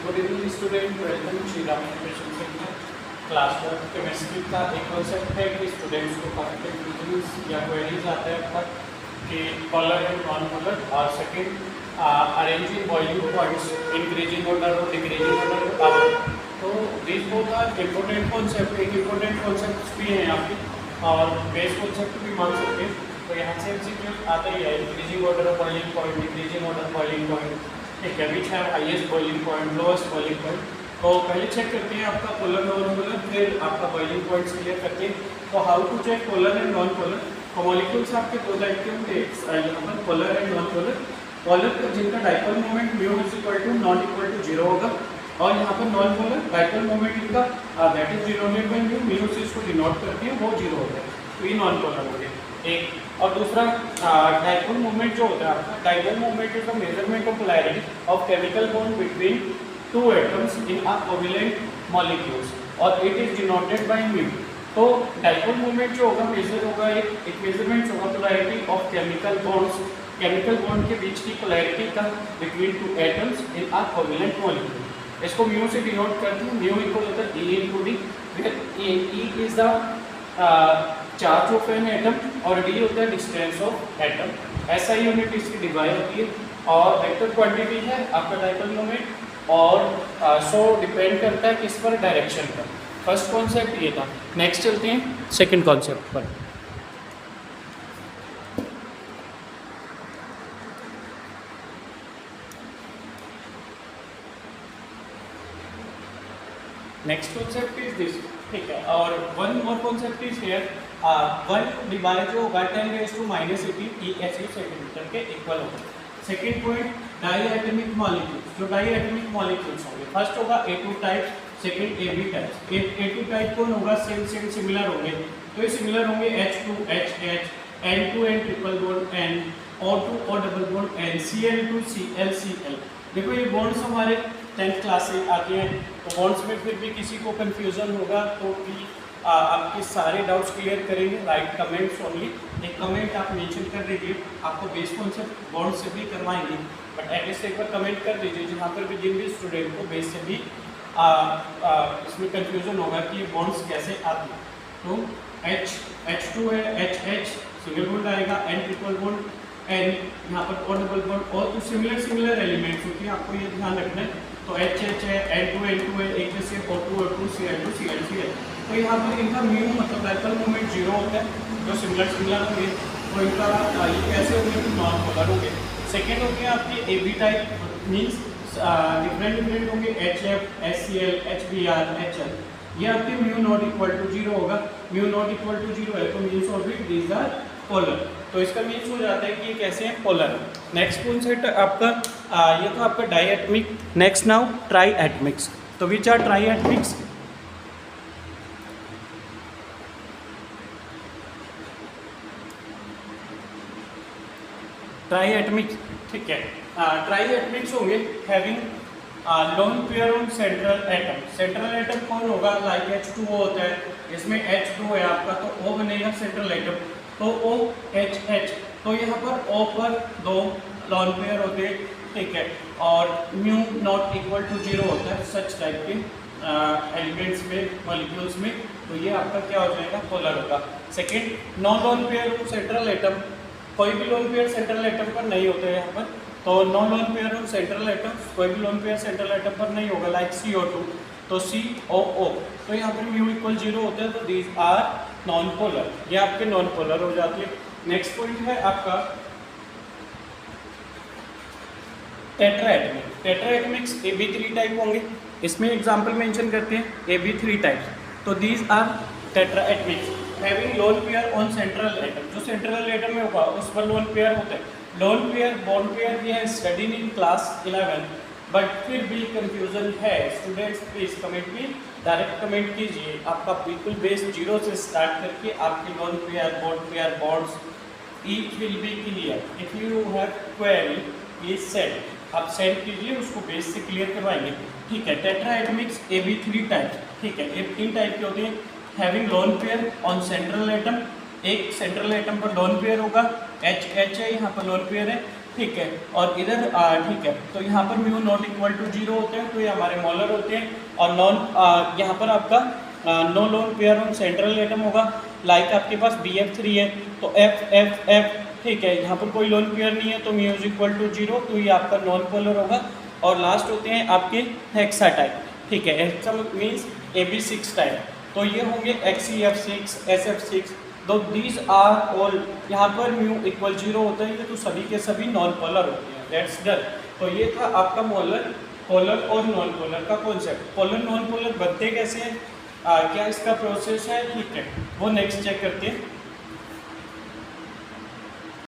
Good evening student, welcome Shri Ram education centre. Class work chemistry का एक concept है कि स्टूडेंट्स को काफ़ी कंफ्यूजन या क्वेरीज आता है पर कि पोलर एंड नॉन पोलर, और second arranging boiling points increasing order और डिक्रीजिंग ऑर्डर। तो this both are important concept, एक इम्पोर्टेंट कॉन्सेप्ट भी हैं यहाँ पे और बेस कॉन्सेप्ट भी मान सकते हैं। तो यहाँ से एमसीक्यू आता ही है, increasing order of boiling point, decreasing order boiling point, ठीक है, विच है highest boiling point, lowest boiling point. तो पहले चेक करते हैं आपका पोलर नॉन पोलर, फिर आपका बॉइलिंग पॉइंट्स क्लियर करते हैं। तो how to check polar and non polar. तो मॉलिक्यूल्स आपके दो टाइप के होंगे, यहाँ पर polar and non polar. Polar का जिनका dipole moment mu is equal to not equal to 0 होगा, और यहाँ पर नॉन पोलर डाइपोल मोमेंट इनका that is denoted by mu, mu से इसको डिनोट करते हैं, वो 0 होता है। तो ये नॉन पोलर हो गया एक। और दूसरा डाइपोल मोमेंट जो होता है आपका, dipole moment is the measurement of polarity of chemical bond between two atoms in a covalent molecules और it is denoted by mu. तो डाइपोल मोमेंट जो होगा मेजर होगा, एक मेजरमेंट होगा polarity of chemical bonds, chemical bond के बीच की पोलैरिटी का between two atoms in a covalent molecule. इसको म्यू से डिनोट करते हैं, म्यू इक्वल होता है E into D, where E is the charge of an atom और डी होता है डिस्टेंस ऑफ एटम। ऐसा ही यूनिट इसकी डिवाइड होती है और वेक्टर क्वांटिटी है आपका डाइपोल मोमेंट, और सो डिपेंड करता है किस पर, डायरेक्शन पर। फर्स्ट कॉन्सेप्ट ये था। नेक्स्ट चलते हैं सेकंड कॉन्सेप्ट पर। नेक्स्ट कॉन्सेप्ट इज दिस, ठीक है, और one more concept is here, one divide जो होगा 10⁻⁸ EHU सेंटीमीटर के इक्वल होगा। सेकेंड पॉइंट, डाईएटॉमिक मॉलिक्यूल्स, जो डाईएटॉमिक मॉलिक्यूल्स होंगे, फर्स्ट होगा A2 type, second AB type. A2 type कौन होगा, सेम सिमिलर होंगे, तो ये सिमिलर होंगे H2HH, N2N triple bond N, O2 O double bond N, Cl2 Cl। देखो ये बॉन्ड्स हमारे 10th क्लास से आते हैं, तो बॉन्ड्स में फिर भी किसी को कंफ्यूजन होगा तो भी आपके सारे डाउट्स क्लियर करेंगे। राइट कमेंट्स ओनली, एक कमेंट आप मेंशन कर दीजिए, आपको बेस कॉन्सेप्ट बॉन्ड से भी करवाएंगे, बट एटलीस्ट एक बार कमेंट कर दीजिए जहाँ पर भी जिन भी स्टूडेंट को बेस से भी इसमें कंफ्यूजन होगा कि ये बॉन्ड्स कैसे आते हैं। तो H2 है, HH सिंगल बॉन्ड आएगा, N ट्रिपल बॉन्ड N, यहाँ पर O डबल बॉन्ड, और तो सिमिलर एलिमेंट्स होती है, आपको ये ध्यान रखना है। तो HH है, N2 है, एक जैसे O2 Cl2 Cl। तो यहाँ पर इनका म्यू मतलब डाइपोल मोमेंट 0 होता है, जो सिमिलर होंगे, तो इनका ये कैसे होंगे, नॉन पोलर होंगे। सेकेंड होंगे आपके AB टाइप, मीन्स डिफरेंट होंगे, HF, HCl, HBr, HL। ये आपके म्यू नॉट इक्वल टू 0 होगा, म्यू नॉट इक्वल टू 0 है तो means of it these are polar. तो इसका मीन्स हो जाता है कि ये कैसे हैं, पोलर। नेक्स्ट कॉन्सेप्ट आपका ये तो आपका डाईएटॉमिक। Next now ट्राईएटॉमिक्स। तो विच आर ट्राईएटॉमिक्स, ट्राईएटॉमिक्स, ठीक है, ट्राईएटॉमिक्स होंगे having lone pair on central atom. Central atom कौन होगा, लाइक H2O होता है, इसमें H2 है आपका, तो O बनेगा सेंट्रल एटम, तो OHH। तो यहाँ पर O पर 2 लोन पेयर होते हैं, ठीक है, और म्यू नॉट इक्वल टू 0 होता है सच टाइप के एलिमेंट्स में, मॉलिक्यूल्स में। तो ये आपका क्या हो जाएगा, पोलर होगा। Second, no lone pair on central atom, कोई भी लोन पेयर सेंट्रल एटम पर नहीं होता है यहाँ पर, तो no lone pair on central atom, कोई भी लोन पेयर सेंट्रल एटम पर नहीं होगा, लाइक CO2, तो COO। तो यहाँ पर म्यू इक्वल 0 होता है, तो दीज आर नॉन पोलर, ये आपके नॉन पोलर हो जाती है। नेक्स्ट पॉइंट है आपका टेट्राएटॉमिक। टेट्राएटॉमिक्स AB3 टाइप होंगे, इसमें एग्जांपल मेंशन करते हैं AB3 टाइप्स। तो these are tetraatomics having lone pair on central atom, जो सेंट्रल एटम में होगा उस पर लोन पेयर होता है। लोन पेयर, बॉन्ड पेयर ये है स्टडीड इन क्लास 11, बट फिर भी कंफ्यूजन है स्टूडेंट्स, प्लीज कमेंट में डायरेक्ट कमेंट कीजिए। आपका बिल्कुल बेस 0 से स्टार्ट करके आपकी lone pair, bonds each will be clear. If you have query please send, आप सेंड कीजिए, उसको बेस से क्लियर करवाएंगे, ठीक है। टेट्राएटॉमिक्स AB3 टाइप, ठीक है, ये 3 टाइप के होते हैं। Having lone pair on central atom, एक सेंट्रल एटम पर लोन पेयर होगा, HH है, यहाँ पर लोन पेयर है, ठीक है, और इधर ठीक है, तो यहाँ पर म्यू नॉट इक्वल टू 0 होते हैं, तो ये हमारे मोलर होते हैं। और नॉन यहाँ पर आपका no lone pair on central atom होगा, लाइक आपके पास BF3 है तो F ठीक है, यहाँ पर कोई लोन पेयर नहीं है तो म्यू इज इक्वल टू 0, तो ये आपका नॉन पोलर होगा। और लास्ट होते हैं आपके हेक्सा टाइप, ठीक है, हेक्सा मीन्स AB6 टाइप, तो ये होंगे XeF6, SF6, तो दीज आर ऑल, यहाँ पर म्यू इक्वल 0 होता है, तो सभी के सभी नॉन पोलर होते हैं। That's done. तो ये था आपका मोलर, पोलर और नॉन पोलर का कॉन्सेप्ट। पोलर नॉन पोलर बनते कैसे हैं, क्या इसका प्रोसेस है, ठीक है, वो नेक्स्ट चेक करते हैं।